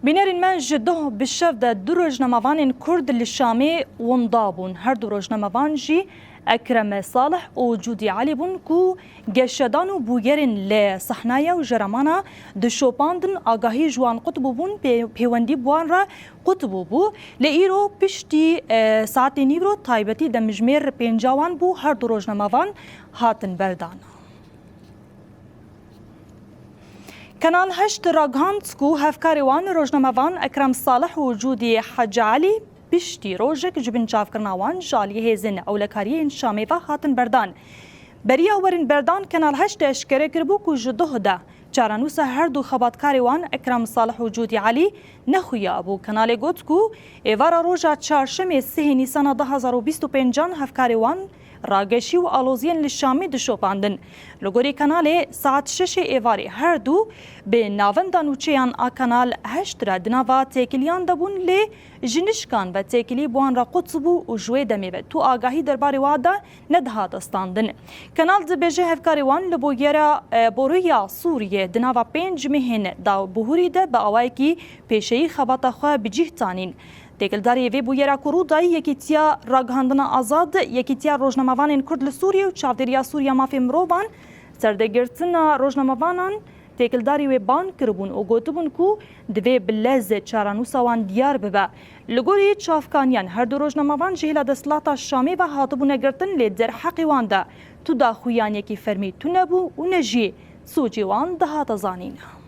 بینرین من جده بشف ده دو روزنامه‌وان کرد لشامی وندابون هر دو روزنامه‌وان جی اکرم صالح و جودی علی بون کو گشتان و بوگرین ل صحنای و جرمانا دشوپاندن آگاهی جوان قطب بون پیوندی بوان را قطب بو لیرو پشتی ساعت نیورو تایبتی دمجمیر پنجاوان بو هر دو روزنامه‌وان هاتن بردان. کانال هشت راگهانسکو هفکاریوان روزنامه‌وان اکرم صالح و جودی حج علی پشتی روژک جبن چافکرناوان جالی هزین اولکاری شامی و هاتن بردان. بریا ورن بردان کانال هشت اشکره کربو کو جده ده چارانوس هر دو خباتکاریوان اکرم صالح و جودی علی نخویا ابو کانال گوتکو ایوارا روژا چهارشنبه 3 نیسان 2025 هفکاریوان راگشی و آلوزین لشامی دشوپاندن. لگوری کانال ساعت 6 ایواری هر دو به ناوندان و چیان کانال هشت را دناوا تکلیان دبون لی جنشکان و تکلی بوان را قطبو و جوی دمیوه تو آگاهی درباره وادا ندهات استاندن. کانال دبیجه هفکاریوان لبوگیرا بورویا سوریه دناوا 5 مهن دا بهوری ده با آوائی کی پیشهی خباتا خواه بجیه تانین. تکلداری وی بویرا کرودای یکیتیا راگهاندنا آزاد یکیتیا روزنامه‌وان کرد لسوریه و چاودریا سوریا مافی مروبان سردگرتن روزنامه‌وانان تکلداری وی بان کربون و گوتبون کو دوی بلز چارانوسوان دیار ببه لگوری چافکانیان هر دو روزنامه‌وان جهیل دستلاتا شامی و هاتبون گرتن لیدر حقی وانده تو دا خویان یکی فرمی تو نبو و نجی سوجی وان دهات زانین.